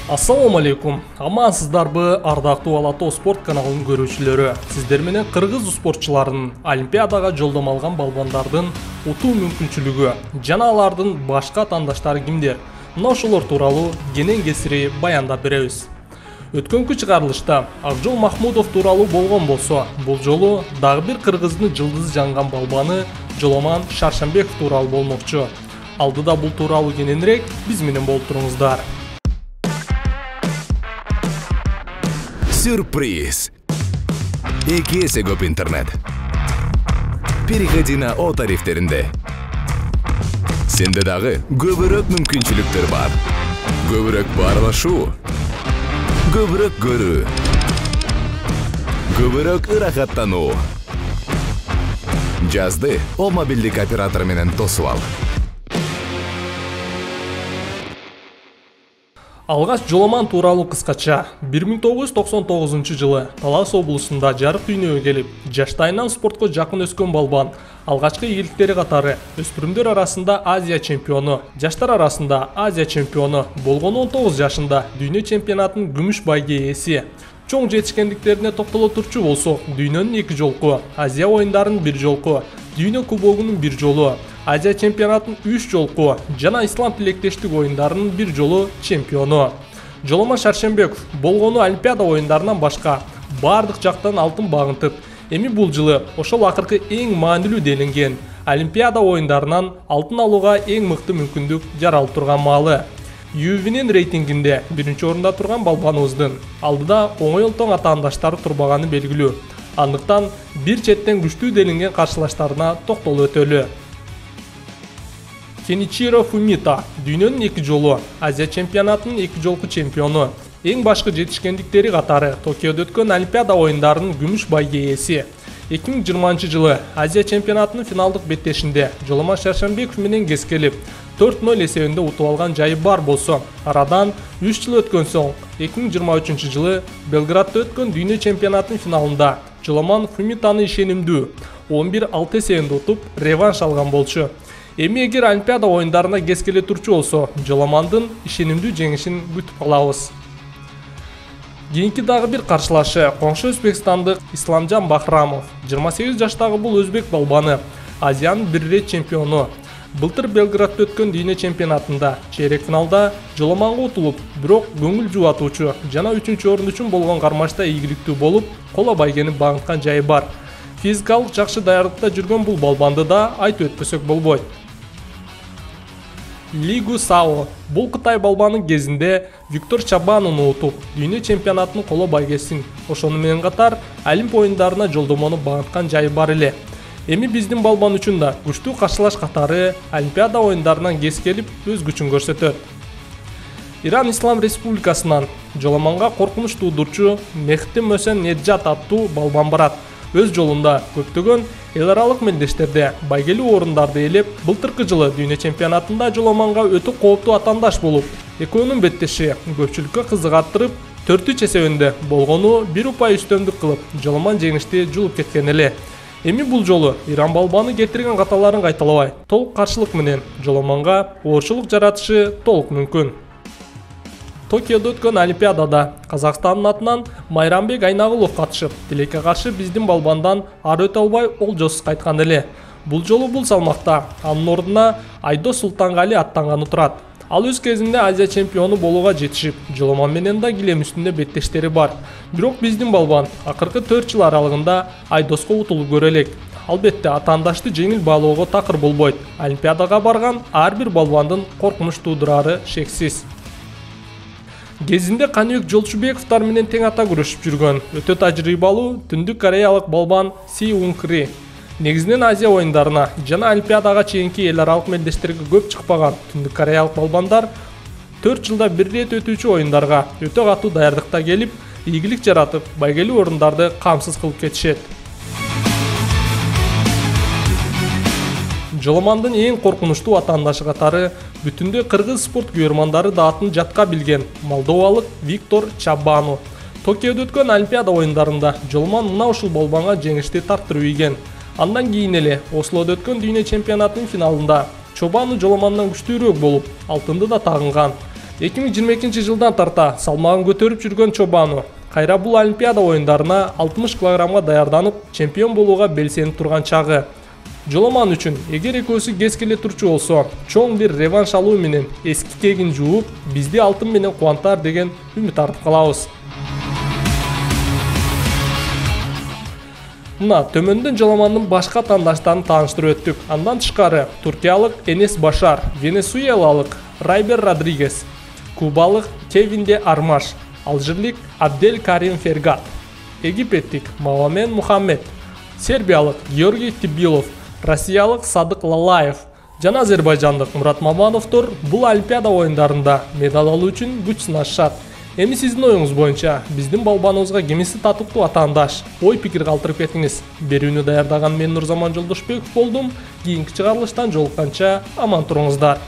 Ассаламу алейкум. Амансыздарбы, ардактуу Алатоо спорт каналынын көрүүчүлөрү. Сиздер менен кыргыз спортчуларынын Олимпиадага жолдомо алган балбандардын утуу мүмкүнчүлүгү жана алардын башка атаандаштары кимдер? Мына ошолор тууралуу кенен кесири баяндап беребиз. Өткөнкү чыгарылышта Акжол Махмудов тууралуу болгон болсо, бул жолу дагы бир кыргыздын жылдызы жанган балбаны Жоломан Шаршембеков тууралуу болмокчу. Алдыда бул тууралуу кененирээк биз менен болуп туруңуздар. Сюрприз! 2 эсе көп интернет. Переходи на О тарифтеринде. Сенде дагы көбүрөөк мүмкүнчүлүктөр бар. Көбүрөөк баарлашуу, көбүрөөк көрүү, көбүрөөк ырахаттануу. Жазды О мобилдик оператор менен тосуп ал. Алгаш Жоломан тууралуу кыскача 1999 жылы Талас облусунда жарык дүйнөгө келип, жаштайынан спортко жакын өскөн балбан алгачкы ийгиликтери катары өспүрүмдөр арасында Азия чемпиону, жаштар арасында Азия чемпиону, болгону 19 жашында дүйнө чемпионатынын күмүш байге ээси. Чоң жетишкендиктерине токтоло турчу болсок, дүйнөнүн 2 жолку, Азия оюндарынын 1 жолку, дүйнө кубогунун 1 жолу, Азия чемпионатынын 3 жолку жана ислам тилектештик оюндарынын 1 жолу чемпиону. Жоломан Шаршембеков болгону Олимпиада оюндарынан башка бардык жактан алтын багынтып, эми бул жылы ошол акыркы эң маанилүү делинген Олимпиада оюндарынан алтын алууга эң мыкты мүмкүндүк жаралып турган маалы. ЮВнин рейтингинде 1-орунда турган балбаныбыздын алдыда оңой олтоң атаандаштары турбаганы белгилүү. Андыктан бир четтен күчтүү делинген каршылаштарына токтолуп өтөлү. Кеничиро Фумита дүйнөнүн 2 жолу, Азия чемпионатынын 2 жолку чемпиону. Эң башкы жетишкендиктери катары Токиодо өткөн Олимпиада оюндарынын күмүш байге ээси. 2020 жылы Азия чемпионатынын финалдык беттешинде Жоломан Шаршембеков менен кескелип 4-0 эсебинде утуп алган жайы бар болсо, арадан 3 жыл өткөн соң 2023 жылы Белградда өткөн дүйнө чемпионатынын финалында Жоломан Фумитаны ишенимдүү 11-6 эсебинде утуп реванш алган болчу. Эми эгер Олимпиада оюндарына кескеле турчу болсо, Жоломандын ишенимдүү жеңишин күтүп калабыз. Кийинки дагы бир каршылашы коңшу Өзбекстандык Исламжан Бахрамов. 28 жаштагы бул өзбек балбаны Азиянын 1 рет чемпиону. Былтыр Белградда өткөн дүйнө чемпионатында чейрек финалда Жоломанга утулуп, бирок көңүл жубатуучу жана 3-орун үчүн болгон кармашта ийгиликтүү болуп, коло байгени багынткан жайы бар. Физикалык жакшы даярдыкта жүргөн бул балбанды да айтып өтпөсөк болбойт. Ли Гусао бул Кытай балбанын кезинде Виктор Чабануну утуп, дүйнө чемпионатынын коло байгесин, ошону менен катар Олимп оюндарына жолдомону багынткан жайы бар эле. Эми биздин балбан үчүн да күчтүү каршылаш катары Олимпиада оюндарынан кескелип өз күчүн көрсөтөт. Иран Ислам Республикасынан Жоломанга коркунуч туудурчу Мехти Мөсен Неджат аттуу балбан барат. Өз жолунда көптөгөн эл аралык мелдештерде байгелүү орундарды ээлеп, былтыркы жылы дүйнө чемпионатында Жоломанга өтө кооптуу атаандаш болуп, экөөнүн беттеши көпчүлүккө кызыгаттырып, 4-3 эсебинде болгону 1 упай үстөмдүк кылып, Жоломан жеңишти жулуп кеткен эле. Эми бул жолу Иран балбаны кетирген каталарын кайталабай, толук каршылык менен Жоломанга оорчулук жаратышы толук мүмкүн. Токиодо өткөн Олимпиадада Казакстандын атынан Майрамбек Айнагулов катышып, тилекке каршы биздин балбандан ары өтө албай олжосуз кайткан эле. Бул жолу бул салмакта анын ордуна Айдос Султангали аттанганы турат. Ал өз кезинде Азия чемпиону болууга жетишип, Жоломан менен да килем үстүндө беттештери бар. Бирок биздин балбан акыркы 4 жыл аралыгында Айдоско утулуп көрө элек. Албетте атаандашты жеңил баалоого такыр болбойт. Олимпиадага барган ар бир балбандын коркунуч туудурары шексиз. Кезинде Каныбек Жолчубековтар менен тең ата күрөшүп жүргөн өтө тажрыйбалуу Түндүк Кореялык балбан Си Ункри негизинен Азия оюндарына жана Олимпиадага чейинки эл аралык мелдештерге көп чыкпаган Түндүк Кореялык балбандар 4 жылда 1 рет өтүүчү оюндарга өтө катуу даярдыкта келип, ийгилик жаратып, байгелүү орундарды камсыз кылып кетишет. Жоломандын эң коркунучтуу атаандашы катары бүтүндө кыргыз спорт күйөрмандары да атын жатка билген молдовалык Виктор Чабану. Токиодо өткөн Олимпиада оюндарында Жоломан мына ушул балбанга жеңишти тартырып ийген. Андан кийин эле Ослодо өткөн дүйнө чемпионатынын финалында Чобану Жоломандан күчтүүрөөк болуп, алтынды да тагынган. 2022 жылдан тарта салмагын көтөрүп жүргөн Чобану кайра бул Олимпиада оюндарына 60 килограммга даярданып, чемпион болууга белсенип турган чагы. Жоломан үчүн эгер экөөсү кез келе турчу болсо, чоң бир реванш алуу менен эски кегин жууп, бизди алтын менен кубантар деген үмүт артып калабыз. Мына төмөндөн Жоломандын башка тандаштарын тааныштырып өттүк. Андан тышкары туркиялык Энес Башар, венесуэлалык Райбер Родригес, кубалык Кевин де Армаш, алжирлик Абдель Карим Фергат, египеттик Мавамен Мухаммед, сербиялык Георгий Тибилов, россиялык Садык Лалаев жана азербайжандык Мурат Мамановдор бул Олимпиада оюндарында медаль алуу үчүн күч сынашат. Эми сиздин оюңуз боюнча биздин балбаныбызга кимиси татыктуу атаандаш ой пикир калтырып кетиңиз. Берүүнү даярдаган мен Нурзаман Жолдошбеков болдум. Кийинки чыгарылыштан жолукканча аман туруңуздар.